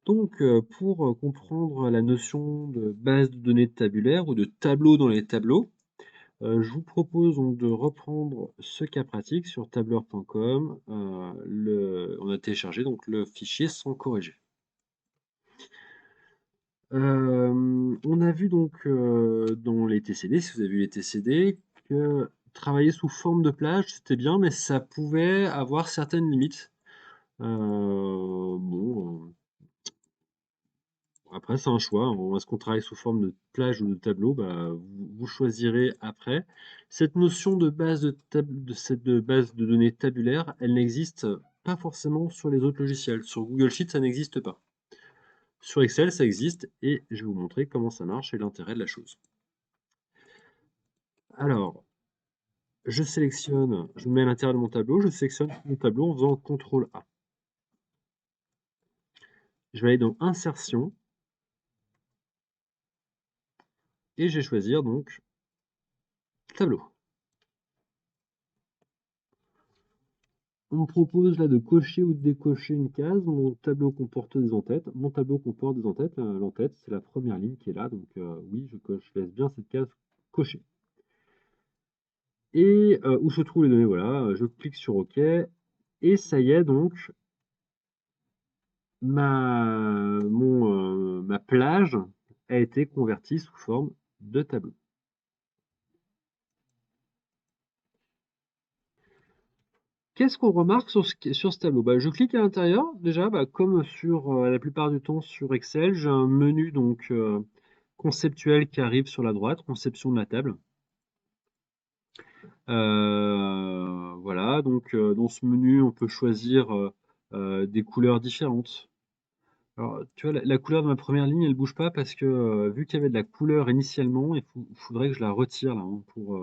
Donc, pour comprendre la notion de base de données tabulaire ou de tableau dans les tableaux, je vous propose donc de reprendre ce cas pratique sur tableur.com. On a téléchargé donc le fichier sans corriger. On a vu donc dans les TCD, si vous avez vu les TCD, que travailler sous forme de plage, c'était bien, mais ça pouvait avoir certaines limites. Bon, après, c'est un choix, hein. Est-ce qu'on travaille sous forme de plage ou de tableau? Bah, vous choisirez après. Cette notion de base de données tabulaire, elle n'existe pas forcément sur les autres logiciels. Sur Google Sheets, ça n'existe pas. Sur Excel, ça existe et je vais vous montrer comment ça marche et l'intérêt de la chose. Alors, je me mets à l'intérieur de mon tableau, je sélectionne mon tableau en faisant CTRL A. Je vais aller dans Insertion et je vais choisir donc Tableau. On me propose là de cocher ou de décocher une case. Mon tableau comporte des en-têtes. Mon tableau comporte des en-têtes. L'en-tête, c'est la première ligne qui est là. Donc oui, je coche, je laisse bien cette case cochée. Et où se trouvent les données? Voilà, je clique sur OK. Et ça y est, donc, ma plage a été convertie sous forme de tableau. Qu'est-ce qu'on remarque sur ce tableau? Bah, je clique à l'intérieur, déjà, bah, comme sur la plupart du temps sur Excel, j'ai un menu donc conceptuel qui arrive sur la droite, conception de la table. Voilà, donc dans ce menu, on peut choisir des couleurs différentes. Alors, tu vois, la couleur de ma première ligne, elle bouge pas parce que vu qu'il y avait de la couleur initialement, il faudrait que je la retire là, hein, pour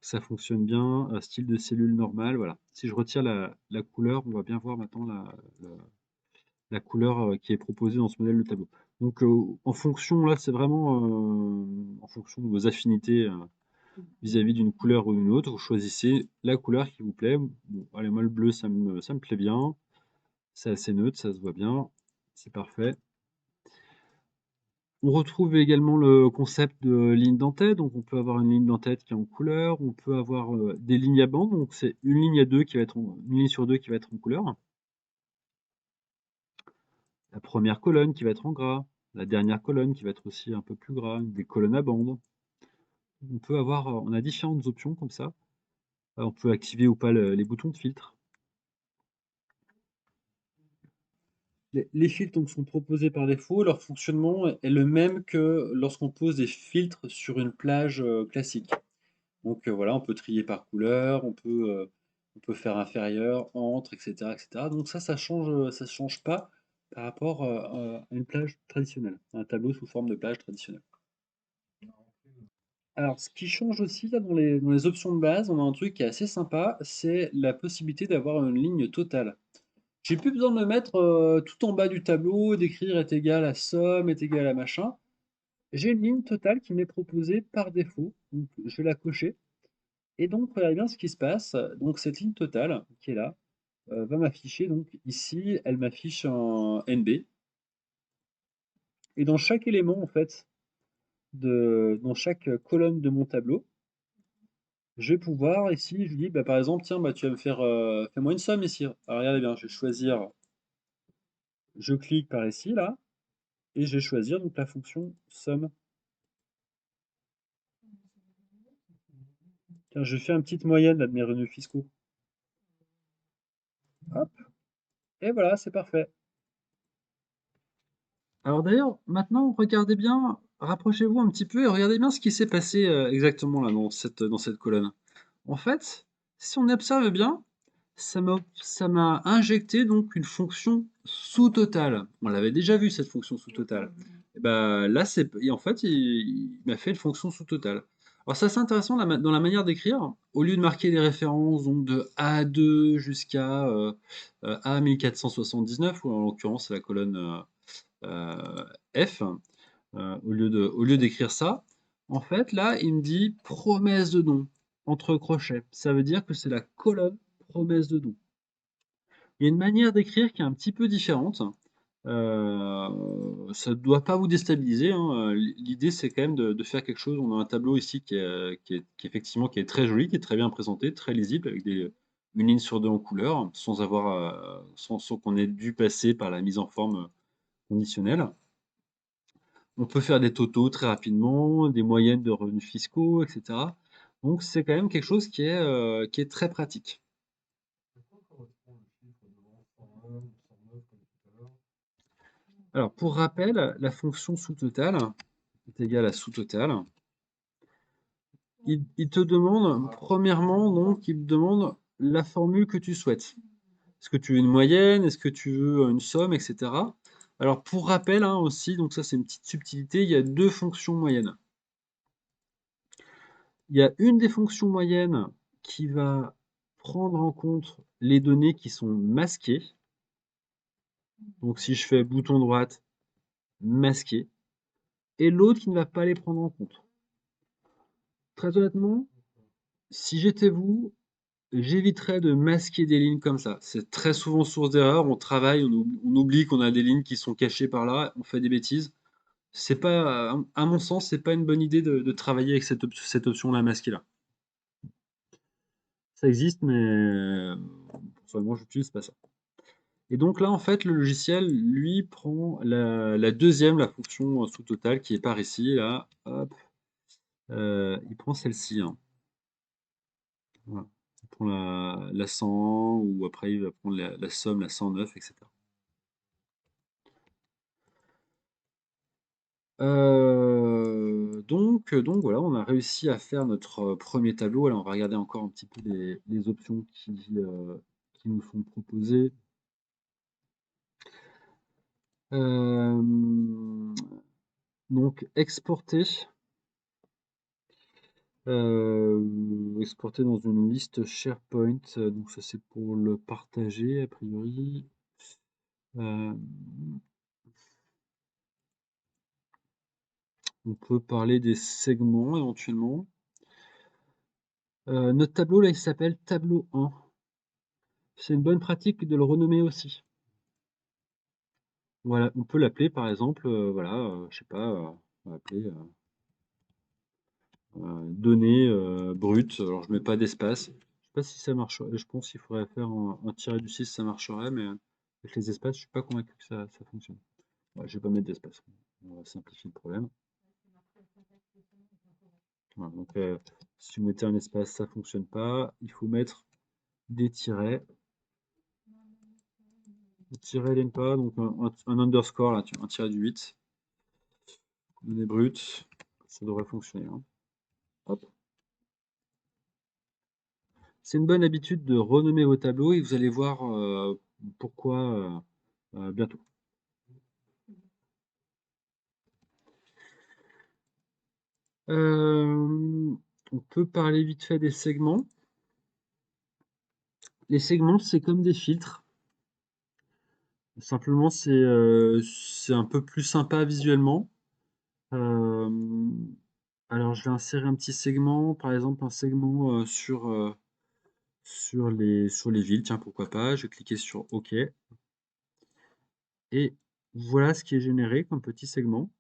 que ça fonctionne bien. Style de cellule normale, voilà. Si je retire la couleur, on va bien voir maintenant la couleur qui est proposée dans ce modèle de tableau. Donc, en fonction, là, c'est vraiment en fonction de vos affinités vis-à-vis d'une couleur ou d'une autre. Vous choisissez la couleur qui vous plaît. Bon, allez, moi, le bleu, ça me plaît bien. C'est assez neutre, ça se voit bien. C'est parfait. On retrouve également le concept de ligne d'en-tête. Donc, on peut avoir une ligne d'en-tête qui est en couleur. On peut avoir des lignes à bande. Donc, c'est une ligne à deux qui va être une ligne sur deux qui va être en couleur. La première colonne qui va être en gras. La dernière colonne qui va être aussi un peu plus gras. Des colonnes à bande. On peut avoir, on a différentes options comme ça. On peut activer ou pas les boutons de filtre. Les filtres donc, sont proposés par défaut. Leur fonctionnement est le même que lorsqu'on pose des filtres sur une plage classique. Donc voilà, on peut trier par couleur, on peut faire inférieur, entre, etc., etc. Donc ça change pas par rapport à une plage traditionnelle, un tableau sous forme de plage traditionnelle. Alors, ce qui change aussi là, dans les options de base, on a un truc qui est assez sympa, c'est la possibilité d'avoir une ligne totale. J'ai plus besoin de me mettre tout en bas du tableau, d'écrire est égal à somme, est égal à machin. J'ai une ligne totale qui m'est proposée par défaut. Donc, je vais la cocher. Et donc, regardez bien ce qui se passe. Donc, cette ligne totale qui est là va m'afficher. Donc, ici, elle m'affiche un NB. Et dans chaque élément, en fait, dans chaque colonne de mon tableau, je vais pouvoir ici, je lui dis, bah, par exemple, tiens, bah, tu vas me faire, fais-moi une somme ici. Alors, regardez bien, je vais choisir, je clique par ici, là, et je vais choisir donc la fonction somme. Tiens, je fais une petite moyenne là, de mes revenus fiscaux. Hop, et voilà, c'est parfait. Alors d'ailleurs, maintenant, regardez bien, rapprochez-vous un petit peu et regardez bien ce qui s'est passé exactement là dans cette colonne. En fait, si on observe bien, ça m'a injecté donc une fonction sous-totale. On l'avait déjà vu cette fonction sous-totale. Et ben là, et en fait, il m'a fait une fonction sous-totale. Alors ça, c'est intéressant dans la manière d'écrire. Au lieu de marquer des références donc de A2 jusqu'à A1479, ou en l'occurrence c'est la colonne euh, F, au lieu d'écrire ça, en fait, là, il me dit promesse de don, entre crochets. Ça veut dire que c'est la colonne promesse de don. Il y a une manière d'écrire qui est un petit peu différente. Ça ne doit pas vous déstabiliser, hein, l'idée, c'est quand même de faire quelque chose. On a un tableau ici qui est effectivement qui est très joli, qui est très bien présenté, très lisible avec une ligne sur 2 en couleur, sans avoir, sans qu'on ait dû passer par la mise en forme, conditionnelle. On peut faire des totaux très rapidement, des moyennes de revenus fiscaux, et cetera. Donc c'est quand même quelque chose qui est très pratique. Alors pour rappel, la fonction sous-totale est égale à sous-totale. Il te demande, premièrement, donc, il te demande la formule que tu souhaites. Est-ce que tu veux une moyenne? Est-ce que tu veux une somme, etc. Alors, pour rappel, hein, aussi, donc ça c'est une petite subtilité, il y a deux fonctions moyennes. Il y a une des fonctions moyennes qui va prendre en compte les données qui sont masquées. Donc, si je fais bouton droite, masqué, et l'autre qui ne va pas les prendre en compte. Très honnêtement, si j'étais vous, j'éviterais de masquer des lignes comme ça. C'est très souvent source d'erreur. On travaille, on oublie qu'on a des lignes qui sont cachées par là, on fait des bêtises. C'est pas, à mon sens, c'est pas une bonne idée de travailler avec cette option-là masquée là. Ça existe, mais personnellement, j'utilise pas ça. Et donc là, en fait, le logiciel, lui, prend la deuxième, la fonction sous-totale qui est par ici, là. Hop, il prend celle-ci, hein. Voilà. Il prend la 100, ou après il va prendre la somme, la 109, etc. Donc voilà, on a réussi à faire notre premier tableau. Alors on va regarder encore un petit peu les options qui nous sont proposées. Euh, donc exporter dans une liste SharePoint. Donc ça c'est pour le partager a priori. Euh, on peut parler des segments éventuellement. Notre tableau là il s'appelle tableau 1. C'est une bonne pratique de le renommer aussi. Voilà, on peut l'appeler par exemple, voilà, je sais pas, on va appeler, données, brutes. Alors je mets pas d'espace. Je sais pas si ça marche, je pense qu'il faudrait faire un tiret du 6, ça marcherait, mais avec les espaces, je suis pas convaincu que ça fonctionne. Ouais, je vais pas mettre d'espace. On va simplifier le problème. Voilà, donc si vous mettez un espace, ça fonctionne pas. Il faut mettre des tirets. Les tirets n'aiment pas, donc un underscore, là, un tiret du 8. Données brutes, ça devrait fonctionner, hein. Hop. C'est une bonne habitude de renommer vos tableaux et vous allez voir pourquoi bientôt. On peut parler vite fait des segments. Les segments, c'est comme des filtres. Simplement, c'est un peu plus sympa visuellement. Euh, alors, je vais insérer un petit segment, par exemple un segment sur les villes. Tiens, pourquoi pas. Je vais cliquer sur OK. Et voilà ce qui est généré comme petit segment.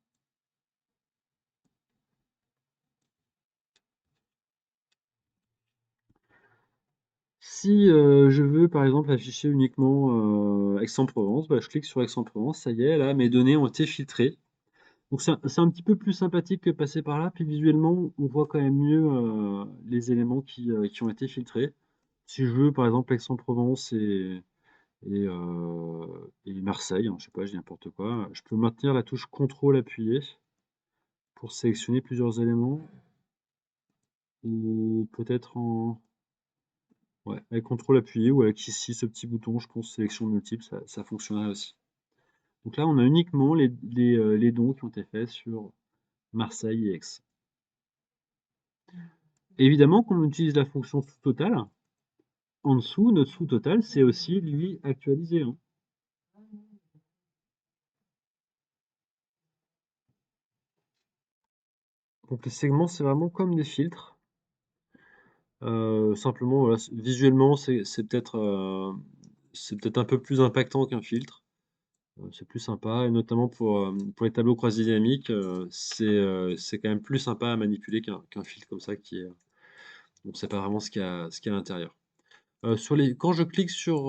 Si je veux par exemple afficher uniquement Aix-en-Provence, bah, je clique sur Aix-en-Provence, ça y est, là mes données ont été filtrées. Donc c'est un petit peu plus sympathique que passer par là, puis visuellement on voit quand même mieux les éléments qui ont été filtrés. Si je veux par exemple Aix-en-Provence et Marseille, hein, je sais pas, je dis n'importe quoi, je peux maintenir la touche CTRL appuyée pour sélectionner plusieurs éléments, ou peut-être en... Ouais, avec CTRL appuyé ou avec ici ce petit bouton, je pense sélection multiple, ça fonctionnerait aussi. Donc là, on a uniquement les dons qui ont été faits sur Marseille et Aix. Évidemment, quand on utilise la fonction sous-totale, en dessous, notre sous-total, c'est aussi lui actualisé, hein. Donc les segments, c'est vraiment comme des filtres. Simplement, voilà, visuellement, c'est peut-être un peu plus impactant qu'un filtre. C'est plus sympa et notamment pour les tableaux croisés dynamiques, c'est quand même plus sympa à manipuler qu'un filtre comme ça qui est, on ne sait pas vraiment ce qu'il y a à l'intérieur. Quand je clique sur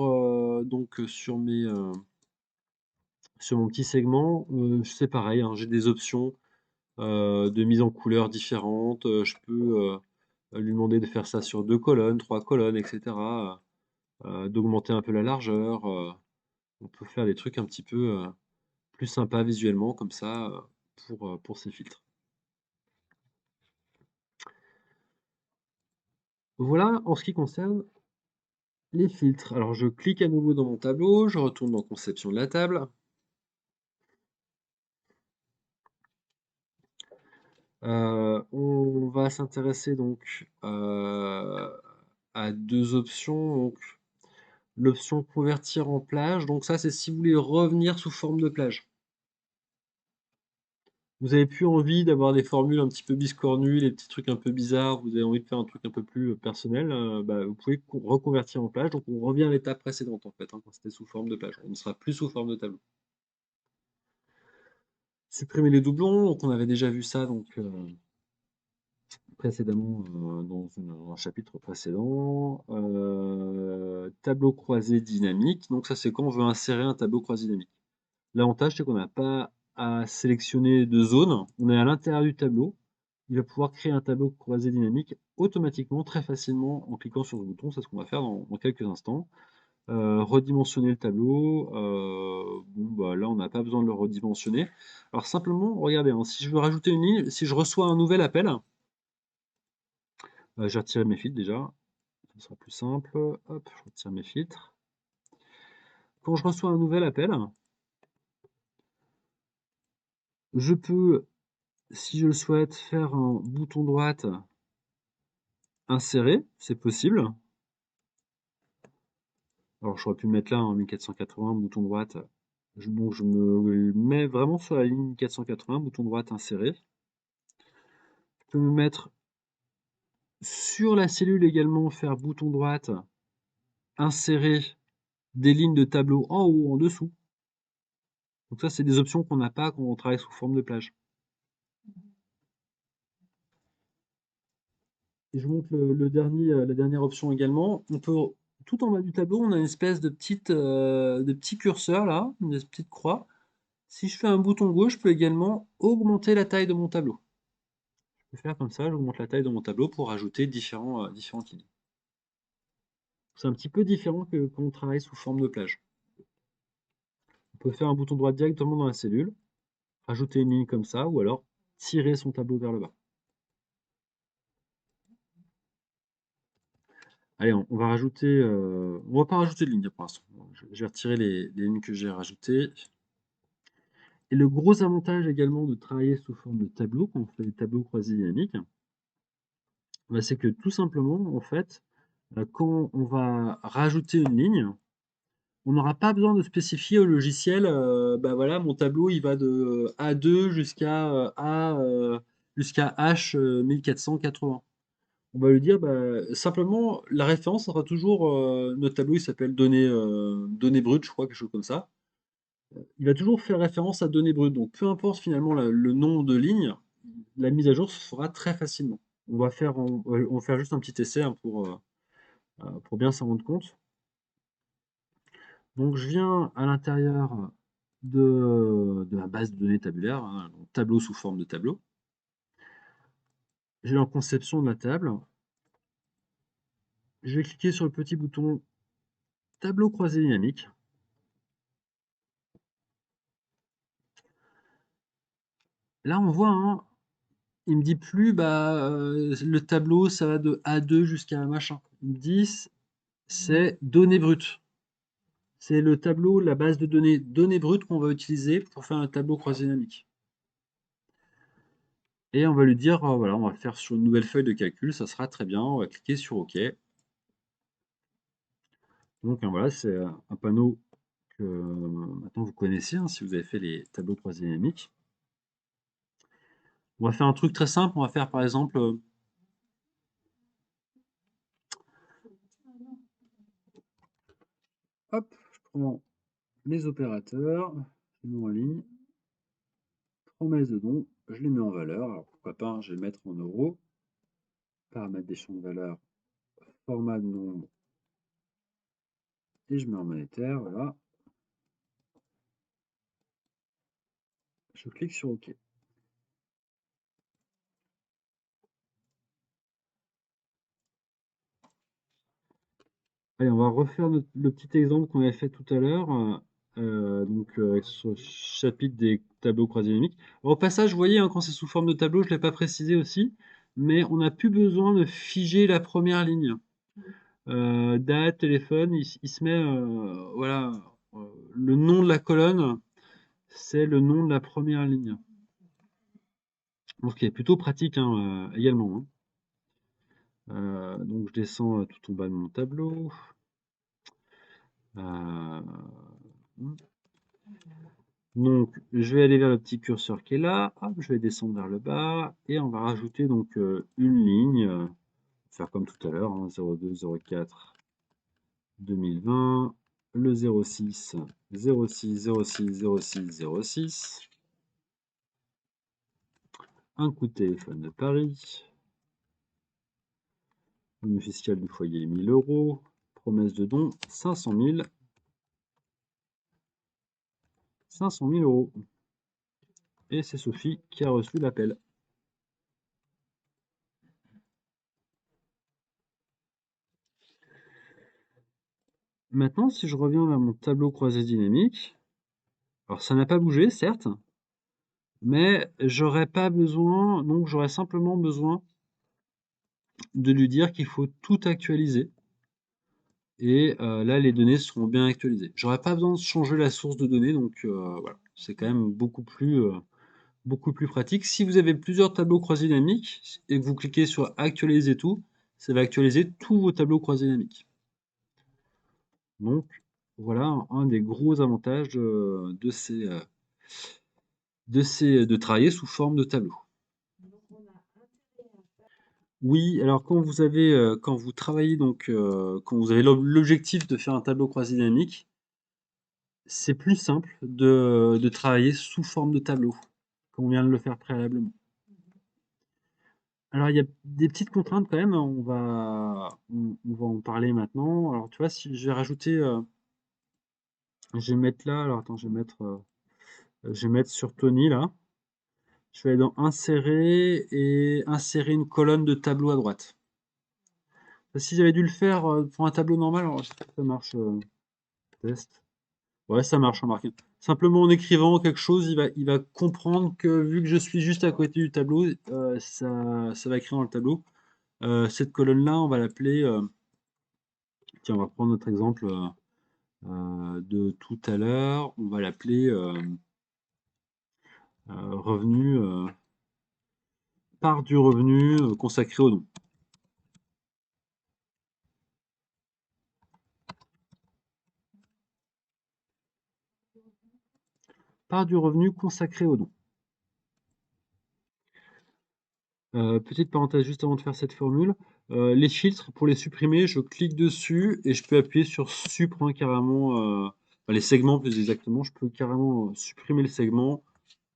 mon petit segment, c'est pareil, hein, j'ai des options, de mise en couleurs différentes, je peux, lui demander de faire ça sur 2 colonnes, 3 colonnes et cetera, d'augmenter un peu la largeur, on peut faire des trucs un petit peu, plus sympas visuellement comme ça, pour ces filtres. Voilà en ce qui concerne les filtres. Alors je clique à nouveau dans mon tableau, je retourne dans conception de la table. On va s'intéresser donc, à 2 options, donc l'option convertir en plage, donc ça c'est si vous voulez revenir sous forme de plage. Vous avez plus envie d'avoir des formules un petit peu biscornues, les petits trucs un peu bizarres, vous avez envie de faire un truc un peu plus, personnel, bah, vous pouvez reconvertir en plage, donc on revient à l'étape précédente en fait, hein, quand c'était sous forme de plage. On ne sera plus sous forme de tableau. Supprimer les doublons, donc on avait déjà vu ça donc, précédemment, dans un chapitre précédent. Tableau croisé dynamique, donc ça c'est quand on veut insérer un tableau croisé dynamique. L'avantage c'est qu'on n'a pas à sélectionner de zone, on est à l'intérieur du tableau. Il va pouvoir créer un tableau croisé dynamique automatiquement, très facilement en cliquant sur ce bouton, c'est ce qu'on va faire dans quelques instants. Redimensionner le tableau, bon bah là on n'a pas besoin de le redimensionner. Alors simplement, regardez, hein, si je veux rajouter une ligne, si je reçois un nouvel appel, je vais retirer mes filtres déjà, ce sera plus simple. Hop, je retire mes filtres. Quand je reçois un nouvel appel, je peux, si je le souhaite, faire un bouton droite insérer, c'est possible. Alors j'aurais pu mettre là en 1480, bouton droite. Donc je me mets vraiment sur la ligne 480, bouton droite insérer. Je peux me mettre sur la cellule également, faire bouton droite, insérer des lignes de tableau en haut ou en dessous. Donc ça, c'est des options qu'on n'a pas quand on travaille sous forme de plage. Et je vous montre la dernière option également. On peut, tout en bas du tableau, on a une espèce de petit curseur là, une petite croix. Si je fais un bouton gauche, je peux également augmenter la taille de mon tableau. Je peux faire comme ça, j'augmente la taille de mon tableau pour ajouter différentes lignes. C'est un petit peu différent que quand on travaille sous forme de plage. On peut faire un bouton droit directement dans la cellule, rajouter une ligne comme ça, ou alors tirer son tableau vers le bas. Allez, on va rajouter, on va pas rajouter de ligne pour l'instant. Je vais retirer les lignes que j'ai rajoutées. Et le gros avantage également de travailler sous forme de tableau, quand on fait des tableaux croisés dynamiques, bah, c'est que tout simplement, en fait, quand on va rajouter une ligne, on n'aura pas besoin de spécifier au logiciel, bah voilà, mon tableau il va de A2 jusqu'à H 1480. On va lui dire, bah, simplement, la référence sera toujours, notre tableau il s'appelle données brutes, je crois, quelque chose comme ça. Il va toujours faire référence à données brutes, donc peu importe finalement le nom de ligne, la mise à jour se fera très facilement. On va faire juste un petit essai hein, pour bien s'en rendre compte. Donc je viens à l'intérieur de ma base de données tabulaire, hein, donc tableau sous forme de tableau. J'ai en conception de la table. Je vais cliquer sur le petit bouton tableau croisé dynamique. Là on voit, hein, il me dit plus bah, le tableau ça va de A2 jusqu'à machin. Il me dit c'est données brutes. C'est le tableau, la base de données brutes qu'on va utiliser pour faire un tableau croisé dynamique. Et on va lui dire, voilà, on va le faire sur une nouvelle feuille de calcul, ça sera très bien, on va cliquer sur OK. Donc voilà, c'est un panneau que maintenant vous connaissez, hein, si vous avez fait les tableaux croisés dynamiques. On va faire un truc très simple, on va faire par exemple, hop, je prends mes opérateurs. je les mets en ligne. Promesse de don, je les mets en valeur. Alors pourquoi pas, hein, je vais le mettre en euros. Paramètres des champs de valeur, format de nombre, et je mets en monétaire, voilà. Je clique sur OK. Allez, on va refaire le petit exemple qu'on avait fait tout à l'heure, avec ce chapitre des tableaux croisés dynamiques. Au passage, vous voyez, hein, quand c'est sous forme de tableau, je ne l'ai pas précisé aussi, mais on n'a plus besoin de figer la première ligne. Date, téléphone, il se met, voilà, le nom de la colonne, c'est le nom de la première ligne. Donc, ce qui est plutôt pratique, hein, également, hein. Donc je descends tout en bas de mon tableau. Euh, donc je vais aller vers le petit curseur qui est là. Hop, je vais descendre vers le bas et on va rajouter donc une ligne. Faire comme tout à l'heure, hein, 02 04 2020, le 06 06 06 06 06. Un coup de téléphone de Paris. Revenu fiscal du foyer 1000 euros. Promesse de don 500 000. 500 000 euros. Et c'est Sophie qui a reçu l'appel. Maintenant, si je reviens vers mon tableau croisé dynamique, alors ça n'a pas bougé, certes, mais j'aurais pas besoin, donc j'aurais simplement besoin de lui dire qu'il faut tout actualiser. Et là, les données seront bien actualisées. J'aurais pas besoin de changer la source de données, donc voilà, c'est quand même beaucoup plus pratique. Si vous avez plusieurs tableaux croisés dynamiques et que vous cliquez sur actualiser tout, ça va actualiser tous vos tableaux croisés dynamiques. Donc voilà un des gros avantages de travailler sous forme de tableau. Oui, alors quand vous travaillez donc, quand vous avez l'objectif de faire un tableau croisé dynamique, c'est plus simple de travailler sous forme de tableau, comme on vient de le faire préalablement. Alors il y a des petites contraintes quand même, on va en parler maintenant. Alors tu vois, si je vais rajouter, je vais mettre là, alors attends, je vais mettre sur Tony là. Je vais aller dans insérer et insérer une colonne de tableau à droite. Si j'avais dû le faire pour un tableau normal, alors j'espère que ça marche. Test. Ouais, ça marche, remarque. Simplement en écrivant quelque chose, il va comprendre que vu que je suis juste à côté du tableau, ça va écrire dans le tableau. Cette colonne-là, on va l'appeler. Tiens, on va prendre notre exemple de tout à l'heure. On va l'appeler revenu, part du revenu consacré au don. Part du revenu consacré au don. Petite parenthèse juste avant de faire cette formule, les filtres, pour les supprimer, je clique dessus et je peux appuyer sur supr, hein, carrément, enfin, les segments plus exactement, je peux carrément supprimer le segment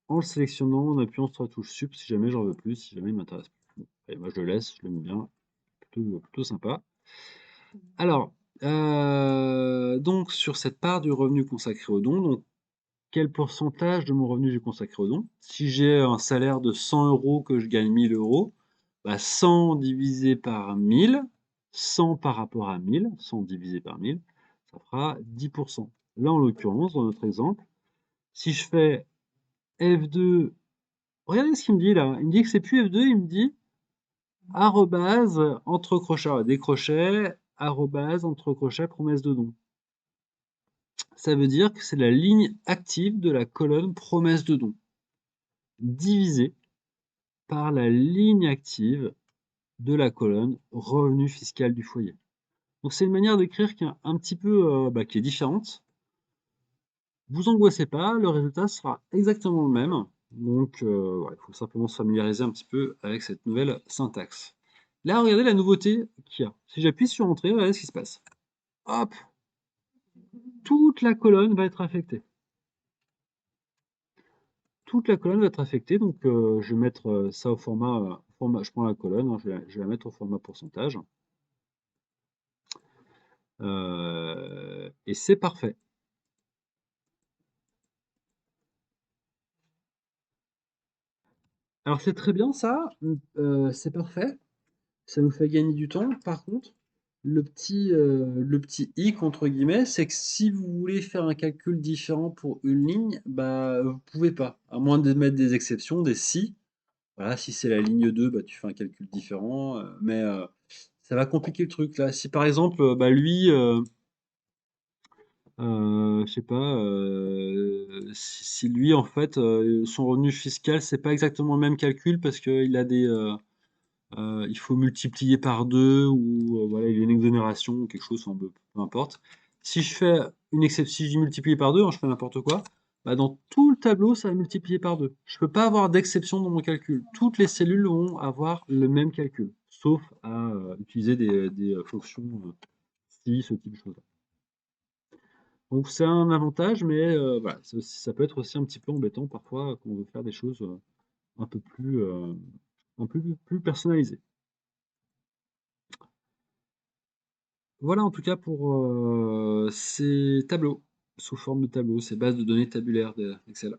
en le sélectionnant, en appuyant sur la touche sup si jamais j'en veux plus, si jamais il m'intéresse plus. Et moi je le laisse, je l'aime bien, plutôt sympa. Alors, donc sur cette part du revenu consacré au don, donc quel pourcentage de mon revenu j'ai consacré au don? Si j'ai un salaire de 100 euros, que je gagne 1000 euros, bah 100 divisé par 1000, 100 par rapport à 1000, 100 divisé par 1000, ça fera 10%. Là, en l'occurrence, dans notre exemple, si je fais F2, regardez ce qu'il me dit là. Il me dit que c'est plus F2, il me dit arrobase, entre crochets, des crochets, arrobase, entre crochets, promesse de don. Ça veut dire que c'est la ligne active de la colonne promesse de don, divisée par la ligne active de la colonne revenu fiscal du foyer. Donc c'est une manière d'écrire qui est un petit peu qui est différente. Vous angoissez pas, le résultat sera exactement le même. Donc il faut simplement se familiariser un petit peu avec cette nouvelle syntaxe. Là, regardez la nouveauté qu'il y a. Si j'appuie sur Entrée, regardez ce qui se passe. Hop, toute la colonne va être affectée. toute la colonne va être affectée. Donc, je vais mettre ça au format. Je prends la colonne, hein, je vais la mettre au format pourcentage. Et c'est parfait. Alors, c'est très bien ça, c'est parfait. Ça nous fait gagner du temps. Par contre, le petit hic entre guillemets, c'est que si vous voulez faire un calcul différent pour une ligne, bah, vous pouvez pas. À moins de mettre des exceptions, des si. Voilà, si c'est la ligne 2, bah, tu fais un calcul différent, mais ça va compliquer le truc là. Si par exemple, bah, lui, je sais pas, si lui en fait, son revenu fiscal, c'est pas exactement le même calcul parce qu'il a il faut multiplier par 2 ou voilà, il y a une exonération ou quelque chose, enfin, peu importe. Si je fais si je multiplie par 2, hein, je fais n'importe quoi, bah, dans tout le tableau, ça va multiplier par 2. Je peux pas avoir d'exception dans mon calcul. Toutes les cellules vont avoir le même calcul, sauf à utiliser des fonctions si, ce type de choses. Donc c'est un avantage, mais voilà, ça peut être aussi un petit peu embêtant parfois quand on veut faire des choses un peu plus personnalisées. Voilà en tout cas pour ces tableaux, sous forme de tableaux, ces bases de données tabulaires d'Excel.